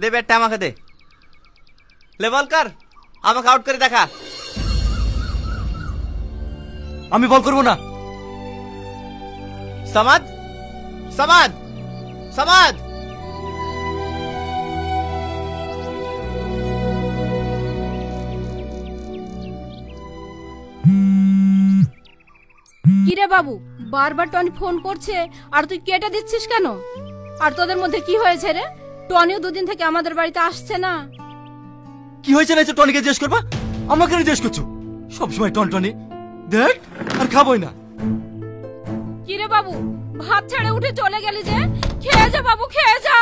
দে ব্যাটটা আমাকে দে। লেভেল কর, আমাকে আউট করে দেখা। আমি বল করবো না। সামাদ, সামাদ, সামাদ। কিরে বাবু, বারবার টনি ফোন করছে আর তুই কেটে দিচ্ছিস কেন? আর তোদের মধ্যে কি হয়েছে রে? টনিও দুদিন থেকে আমাদের বাড়িতে আসছে না। কি হয়েছে না টনিকে জিজ্ঞেস করবা, আমাকে কেন জিজ্ঞেস করছো? সবসময় টন টনি, দেখ আর খাবোই না। কিরে বাবু, ভাত ছেড়ে উঠে চলে গেলি যে? খেয়ে যা বাবু, খেয়ে যা।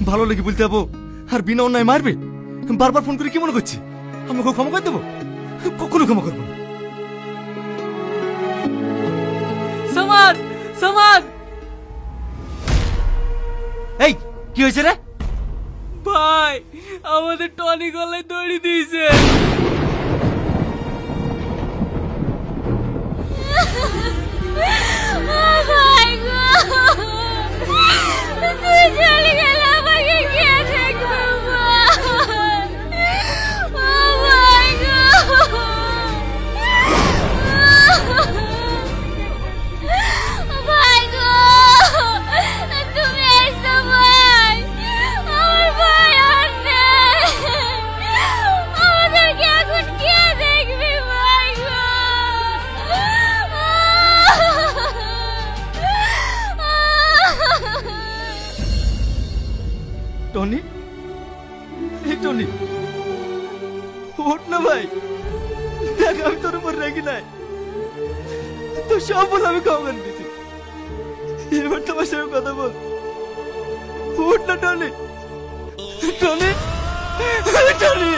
ভালো লেগে বলতে যাবো আর বিনা অন্যায় মারবে? বারবার ফোন করে কি মনে করছি আমাকে ক্ষমা করে দেবো? কখনো ক্ষমা করবো না। সামাদ, সামাদ। এই কি হয়েছে রে? ভাই, আমাদের টনি গলায় দড়ি দিয়েছে। তুই চলে গেলে আমাকে কে দেখবে? টনি, এই টনি ওঠ না ভাই, দেখ আমি তোর উপর রেগে নাই, তো সব বল আমি ক্ষমা করে দিছি। এবার তোমার সঙ্গে কথা বল, ওঠ না টনি, টনি, টনি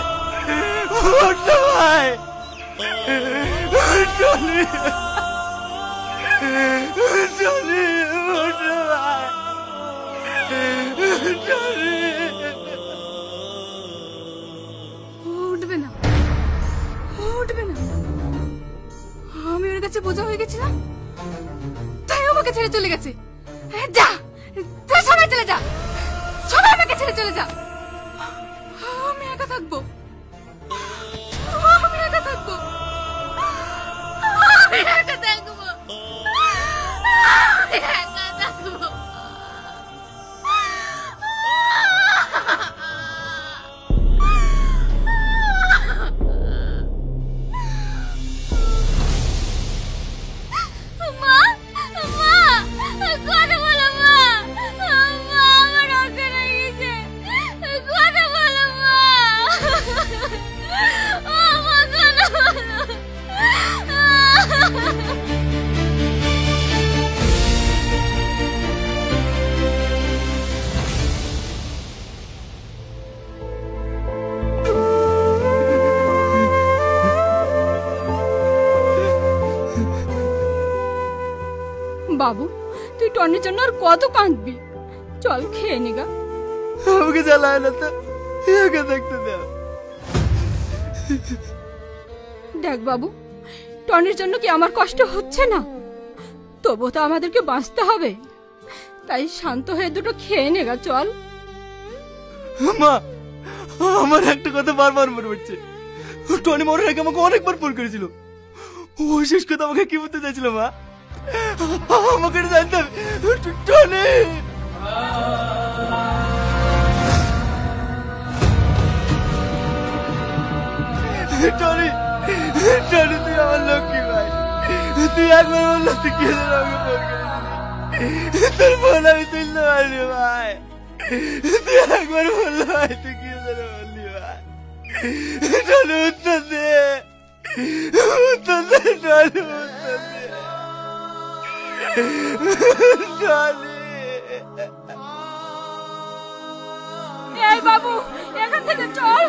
ওঠ না ভাই, টনি, টনি ওঠ না ভাই, টনি। উঠবে না, উঠবে না। আমি ওর কাছে বোঝা হয়ে গেছিলাম, তাই আমাকে ছেড়ে চলে গেছে। যা, তুই সবাই চলে যা, সবাই আমাকে ছেড়ে চলে যা। আমি একা থাকবো, আমি একা থাকবো, আমি একা থাকবো, আমি একা থাকবো। বাবু, তুই টনির জন্য আর কত কাঁদবি? চল খেয়ে নিগা। আমাকে জ্বালায় না তো, একে দেখতে দাও। দেখ বাবু, টনির জন্য কি আমার কষ্ট হচ্ছে না? তবু তো আমাদেরকে বাঁচতে হবে, তাই শান্ত হয়ে দুটো খেয়ে নেগা। চল। মা, আমার একটা কথা বারবার মনে পড়ছে। টনি মরার আগে আমাকে অনেকবার ফোন করেছিল। ও শেষ কথা আমাকে কি বলতে চাইছিল মা? আমাকে জানতে হবে। টনি, টনি, টনি তুই আমার লক্ষ্মী ভাই। তুই একবার বললো তুই কি আমাকে ফোন করেছিলি, তোর ফোন আমি তুলতে পারিনি ভাই। তুই একবার বললো ভাই তুই কি বললি ভাই। টনি উত্তর দে, উত্তর দে টনি, উত্তর দে টনি। এই বাবু, এখান থেকে চল।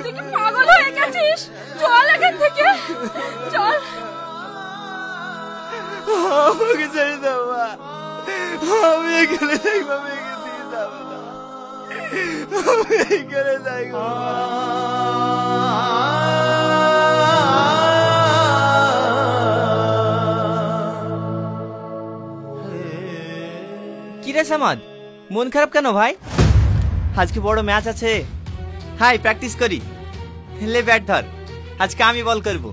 তুই কি পাগল হয়ে গেছিস? চল এখান থেকে, চল। আমাকে ছেড়ে দাও মা, আমি এখানে থাকবো, আমি এখানে দিয়ে যাবো না, আমি এখানে থাকবো। কিরে সামাদ, মন খারাপ কেন ভাই? আজকে বড় ম্যাচ আছে। হাই, প্র্যাকটিস করি। লে ব্যাট ধর, আজকে আমি বল করব।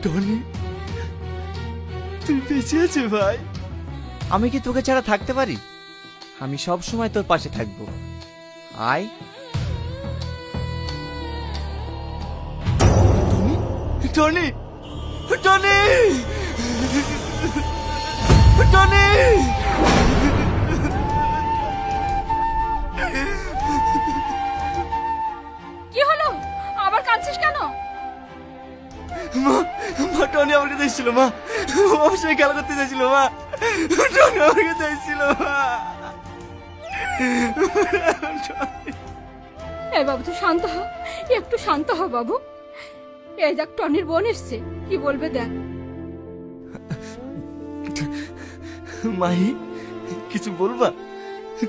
টনি, তুই বেঁচে আছিস ভাই? আমি কি তোকে ছাড়া থাকতে পারি? আমি সব সময় তোর পাশে থাকবো। আয়। Tony, Tony, Tony! কি হলো? আবার কাঁদছিস কেন? মা, মা, টনি আমার কাছে এসেছিল। মা, আমার সাথে খেলা করতে চাইছিল। মা, টনি আমার কাছে এসেছিল। মা, এই বাবু, তুই শান্ত হ, একটু শান্ত হ বাবু। এই দেখ, টনির বোন এসছে, কি বলবে দেখ। মাহি, কিছু বলবা?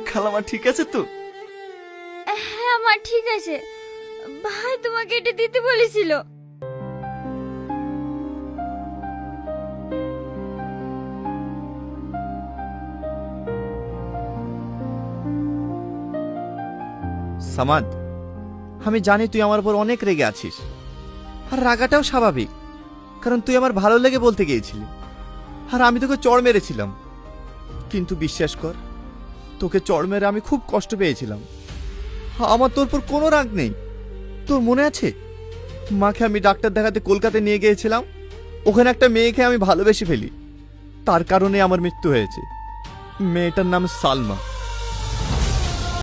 খালামা ঠিক আছে তো? হ্যাঁ আমার ঠিক আছে। ভাই তোমাকে এটা দিতে বলেছিল। সামাদ, আমি জানি তুই আমার উপর অনেক রেগে আছিস, আর রাগাটাও স্বাভাবিক, কারণ তুই আমার ভালো লেগে বলতে গিয়েছিলি, আর আমি তোকে চড় মেরেছিলাম। কিন্তু বিশ্বাস কর, তোকে চড় মেরে আমি খুব কষ্ট পেয়েছিলাম। আমার তোর উপর কোনো রাগ নেই। তোর মনে আছে, মাকে আমি ডাক্তার দেখাতে কলকাতায় নিয়ে গিয়েছিলাম, ওখানে একটা মেয়েকে আমি ভালোবেসে ফেলি, তার কারণে আমার মৃত্যু হয়েছে। মেয়েটার নাম সালমা।